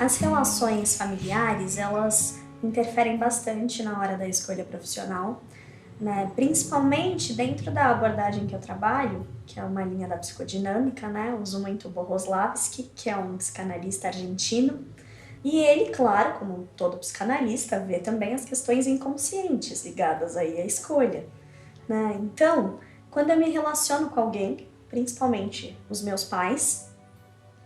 As relações familiares, elas interferem bastante na hora da escolha profissional, né? Principalmente dentro da abordagem que eu trabalho, que é uma linha da psicodinâmica, né? Eu uso muito o Bohoslavsky, que é um psicanalista argentino, e ele, claro, como todo psicanalista, vê também as questões inconscientes ligadas aí à escolha, né? Então, quando eu me relaciono com alguém, principalmente os meus pais,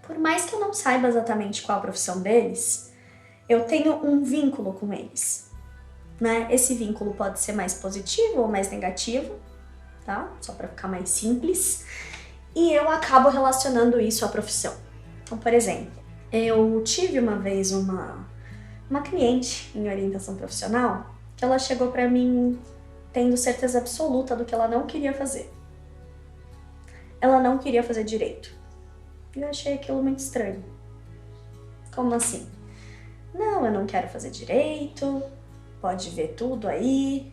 por mais que eu não saiba exatamente qual a profissão deles, eu tenho um vínculo com eles, né? Esse vínculo pode ser mais positivo ou mais negativo, tá? Só para ficar mais simples. E eu acabo relacionando isso à profissão. Então, por exemplo, eu tive uma vez uma cliente em orientação profissional que ela chegou para mim tendo certeza absoluta do que ela não queria fazer. Ela não queria fazer direito. E eu achei aquilo muito estranho. Como assim? Não, eu não quero fazer direito, pode ver tudo aí.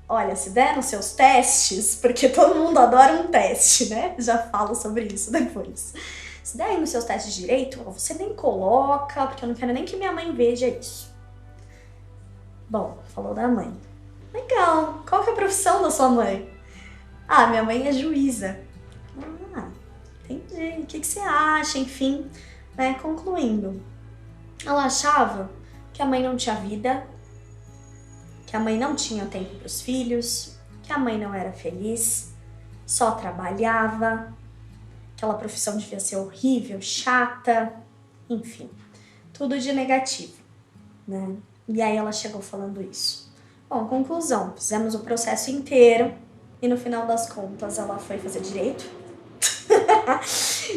Olha, se der nos seus testes, porque todo mundo adora um teste, né? Já falo sobre isso depois. Se der aí nos seus testes de direito, você nem coloca, porque eu não quero nem que minha mãe veja isso. Bom, falou da mãe. Legal, qual que é a profissão da sua mãe? Ah, minha mãe é juíza. Ah, entendi, o que você acha? Enfim, né, concluindo. Ela achava que a mãe não tinha vida, que a mãe não tinha tempo para os filhos, que a mãe não era feliz, só trabalhava, aquela profissão devia ser horrível, chata, enfim, tudo de negativo, né? E aí ela chegou falando isso. Bom, conclusão, fizemos o processo inteiro e no final das contas ela foi fazer direito.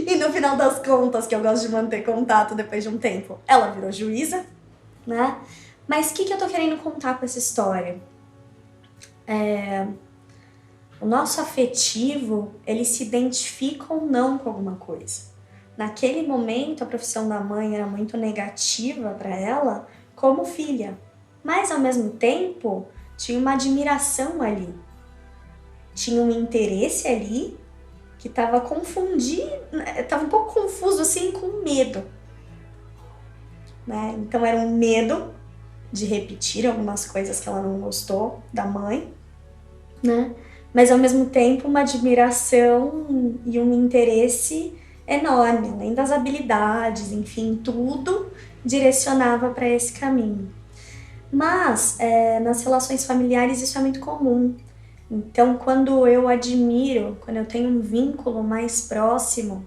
E no final das contas, que eu gosto de manter contato depois de um tempo, ela virou juíza, né? Mas o que eu tô querendo contar com essa história? O nosso afetivo, ele se identifica ou não com alguma coisa. Naquele momento, a profissão da mãe era muito negativa para ela como filha. Mas, ao mesmo tempo, tinha uma admiração ali. Tinha um interesse ali que estava confundindo, estava um pouco confuso assim com medo, né? Então era um medo de repetir algumas coisas que ela não gostou da mãe, né? Mas ao mesmo tempo uma admiração e um interesse enorme, além das habilidades, enfim, tudo direcionava para esse caminho. Mas nas relações familiares isso é muito comum. Então, quando eu admiro, quando eu tenho um vínculo mais próximo,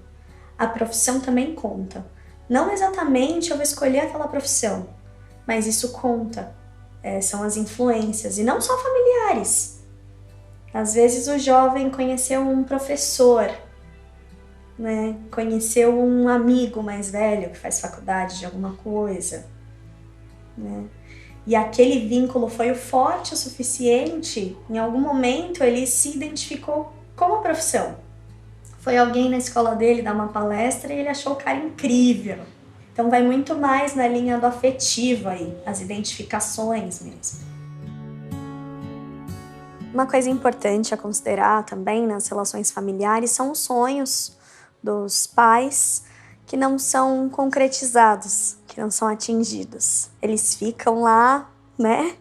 a profissão também conta. Não exatamente eu vou escolher aquela profissão, mas isso conta. São as influências, e não só familiares. Às vezes o jovem conheceu um professor, né? Conheceu um amigo mais velho que faz faculdade de alguma coisa, né? E aquele vínculo foi forte o suficiente, em algum momento ele se identificou com a profissão. Foi alguém na escola dele dar uma palestra e ele achou o cara incrível. Então vai muito mais na linha do afetivo aí, as identificações mesmo. Uma coisa importante a considerar também nas relações familiares são os sonhos dos pais que não são concretizados, que não são atingidos. Eles ficam lá, né,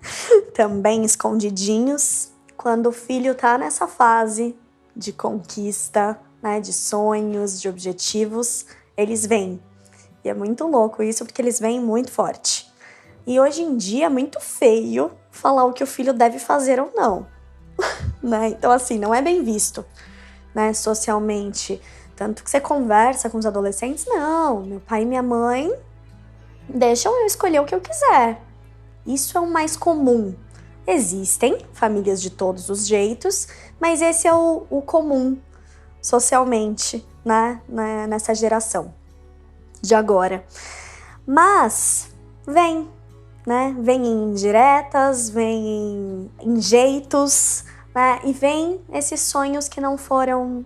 também escondidinhos, quando o filho tá nessa fase de conquista, né, de sonhos, de objetivos, eles vêm. E é muito louco isso, porque eles vêm muito forte. E hoje em dia é muito feio falar o que o filho deve fazer ou não, né? Então, assim, não é bem visto, né, socialmente. Tanto que você conversa com os adolescentes, não, meu pai e minha mãe deixam eu escolher o que eu quiser. Isso é o mais comum. Existem famílias de todos os jeitos, mas esse é o comum socialmente, né, nessa geração de agora. Mas vem, né, vem em indiretas, vem em jeitos, né, e vem esses sonhos que não foram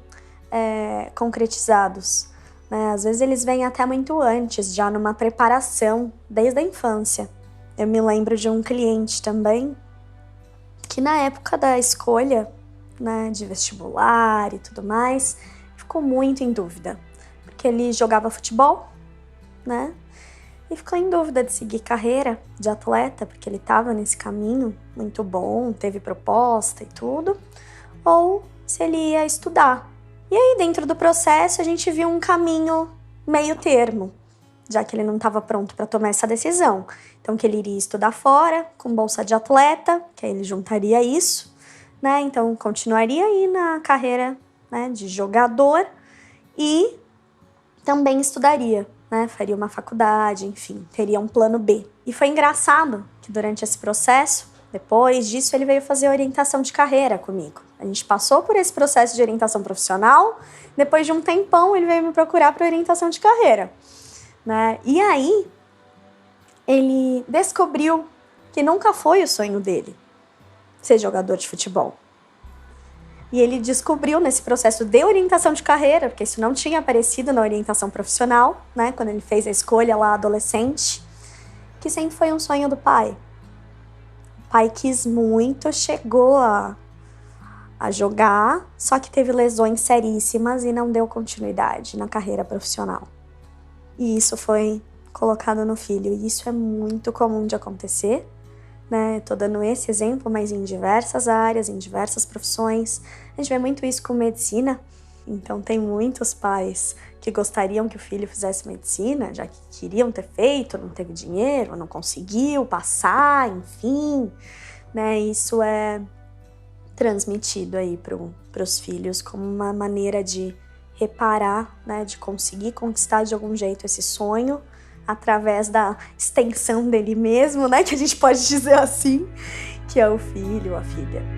concretizados, né? Às vezes eles vêm até muito antes, já numa preparação, desde a infância. Eu me lembro de um cliente também, que na época da escolha, né, de vestibular e tudo mais, ficou muito em dúvida, porque ele jogava futebol, né? e ficou em dúvida de seguir carreira de atleta, porque ele estava nesse caminho muito bom, teve proposta e tudo, ou se ele ia estudar. E aí, dentro do processo, a gente viu um caminho meio termo, já que ele não estava pronto para tomar essa decisão. Então, que ele iria estudar fora, com bolsa de atleta, que aí ele juntaria isso, né? Então, continuaria aí na carreira, né, de jogador e também estudaria, né? Faria uma faculdade, enfim, teria um plano B. E foi engraçado que durante esse processo, depois disso, ele veio fazer orientação de carreira comigo. A gente passou por esse processo de orientação profissional, depois de um tempão ele veio me procurar para orientação de carreira, né? E aí, ele descobriu que nunca foi o sonho dele ser jogador de futebol. E ele descobriu nesse processo de orientação de carreira, porque isso não tinha aparecido na orientação profissional, né? Quando ele fez a escolha lá adolescente, que sempre foi um sonho do pai. O pai quis muito, chegou a jogar, só que teve lesões seríssimas e não deu continuidade na carreira profissional. E isso foi colocado no filho, e isso é muito comum de acontecer, né? Tô dando esse exemplo, mas em diversas áreas, em diversas profissões. A gente vê muito isso com medicina, então tem muitos pais que gostariam que o filho fizesse medicina, já que queriam ter feito, não teve dinheiro, não conseguiu passar, enfim, né? Isso é transmitido aí para os filhos como uma maneira de reparar, né, de conseguir conquistar de algum jeito esse sonho através da extensão dele mesmo, né, que a gente pode dizer assim, que é o filho ou a filha.